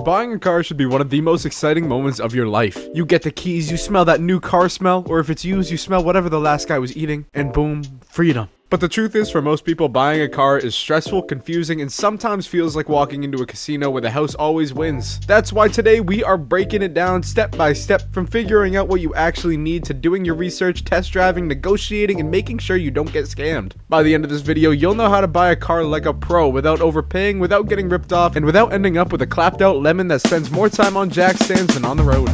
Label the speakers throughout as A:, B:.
A: Buying a car should be one of the most exciting moments of your life. You get the keys, you smell that new car smell, or if it's used, you smell whatever the last guy was eating, and boom, freedom. But the truth is, for most people, buying a car is stressful, confusing, and sometimes feels like walking into a casino where the house always wins. That's why today we are breaking it down step by step, from figuring out what you actually need to doing your research, test driving, negotiating, and making sure you don't get scammed. By the end of this video, you'll know how to buy a car like a pro without overpaying, without getting ripped off, and without ending up with a clapped out lemon that spends more time on jack stands than on the road.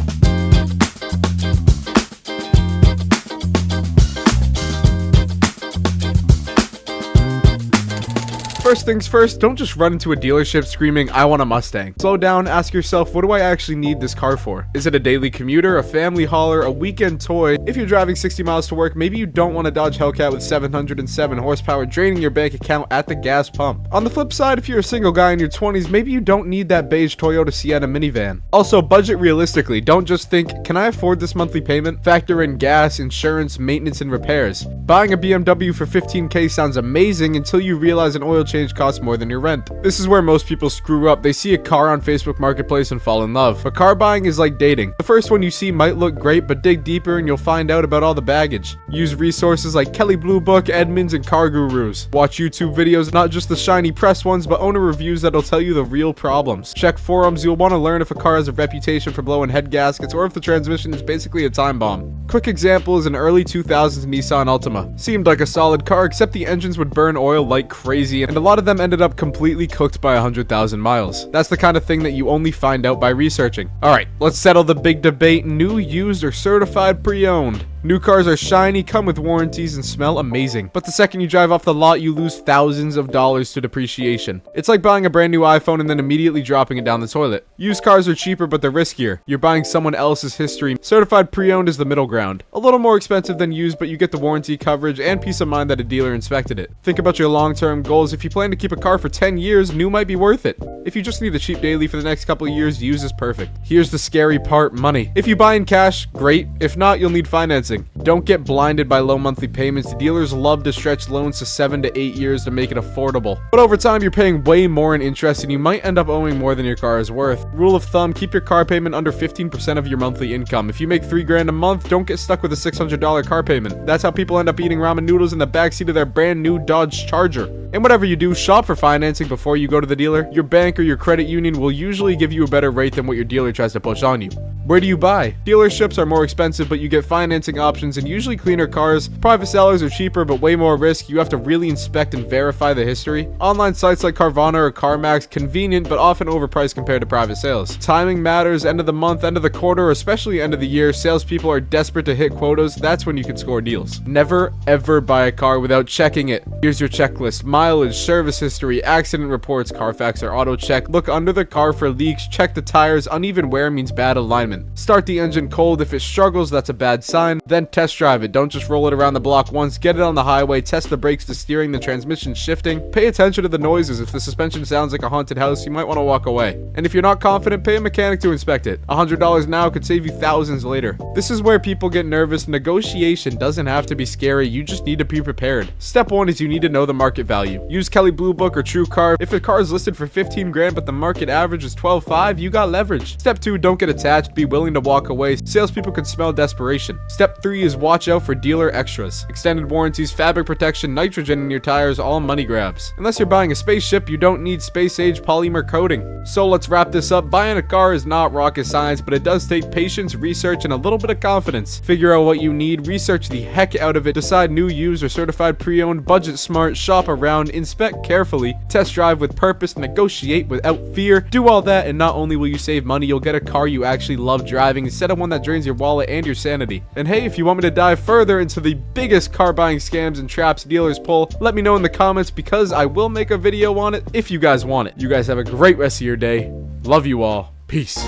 A: First things first, don't just run into a dealership screaming, "I want a Mustang." Slow down, ask yourself, what do I actually need this car for? Is it a daily commuter, a family hauler, a weekend toy? If you're driving 60 miles to work, maybe you don't want a Dodge Hellcat with 707 horsepower draining your bank account at the gas pump. On the flip side, if you're a single guy in your 20s, maybe you don't need that beige Toyota Sienna minivan. Also, budget realistically. Don't just think, can I afford this monthly payment? Factor in gas, insurance, maintenance, and repairs. Buying a BMW for 15K sounds amazing until you realize an oil change costs more than your rent. This is where most people screw up. They see a car on Facebook Marketplace and fall in love. But car buying is like dating. The first one you see might look great, but dig deeper and you'll find out about all the baggage. Use resources like Kelley Blue Book, Edmunds, and Car Gurus. Watch YouTube videos, not just the shiny press ones, but owner reviews that'll tell you the real problems. Check forums. You'll want to learn if a car has a reputation for blowing head gaskets or if the transmission is basically a time bomb. Quick example is an early 2000s Nissan Altima. Seemed like a solid car, except the engines would burn oil like crazy, and a lot of them ended up completely cooked by 100,000 miles. That's the kind of thing that you only find out by researching. Alright, let's settle the big debate: new, used, or certified pre-owned. New cars are shiny, come with warranties, and smell amazing. But the second you drive off the lot, you lose thousands of dollars to depreciation. It's like buying a brand new iPhone and then immediately dropping it down the toilet. Used cars are cheaper, but they're riskier. You're buying someone else's history. Certified pre-owned is the middle ground. A little more expensive than used, but you get the warranty coverage and peace of mind that a dealer inspected it. Think about your long-term goals. If you plan to keep a car for 10 years, new might be worth it. If you just need a cheap daily for the next couple of years, used is perfect. Here's the scary part: money. If you buy in cash, great. If not, you'll need financing. Don't get blinded by low monthly payments. Dealers love to stretch loans to 7 to 8 years to make it affordable. But over time, you're paying way more in interest and you might end up owing more than your car is worth. Rule of thumb, keep your car payment under 15% of your monthly income. If you make $3,000 a month, don't get stuck with a $600 car payment. That's how people end up eating ramen noodles in the backseat of their brand new Dodge Charger. And whatever you do, shop for financing before you go to the dealer. Your bank or your credit union will usually give you a better rate than what your dealer tries to push on you. Where do you buy? Dealerships are more expensive, but you get financing options and usually cleaner cars. Private sellers are cheaper, but way more risk. You have to really inspect and verify the history. Online sites like Carvana or CarMax, convenient, but often overpriced compared to private sales. Timing matters. End of the month, end of the quarter, or especially end of the year, salespeople are desperate to hit quotas. That's when you can score deals. Never, ever buy a car without checking it. Here's your checklist: mileage, service history, accident reports, Carfax or auto check. Look under the car for leaks. Check the tires. Uneven wear means bad alignment. Start the engine cold. If it struggles, that's a bad sign. Then test drive it. Don't just roll it around the block once. Get it on the highway. Test the brakes, the steering, the transmission shifting. Pay attention to the noises. If the suspension sounds like a haunted house, you might want to walk away. And if you're not confident, pay a mechanic to inspect it. $100 now could save you thousands later. This is where people get nervous. Negotiation doesn't have to be scary. You just need to be prepared. Step 1 is you need to know the market value. Use Kelley Blue Book or TrueCar. If a car is listed for $15,000 but the market average is $12,500, you got leverage. Step 2, don't get attached. Be willing to walk away. Salespeople can smell desperation. Step 3 is watch out for dealer extras. Extended warranties, fabric protection, nitrogen in your tires, all money grabs. Unless you're buying a spaceship, you don't need space-age polymer coating. So let's wrap this up. Buying a car is not rocket science, but it does take patience, research, and a little bit of confidence. Figure out what you need, research the heck out of it, decide new, used, or certified pre-owned, budget smart, shop around, inspect carefully, test drive with purpose, negotiate without fear. Do all that, and not only will you save money, you'll get a car you actually love driving instead of one that drains your wallet and your sanity. And hey, if you want me to dive further into the biggest car buying scams and traps dealers pull, let me know in the comments, because I will make a video on it if you guys want it. You guys have a great rest of your day. Love you all. Peace.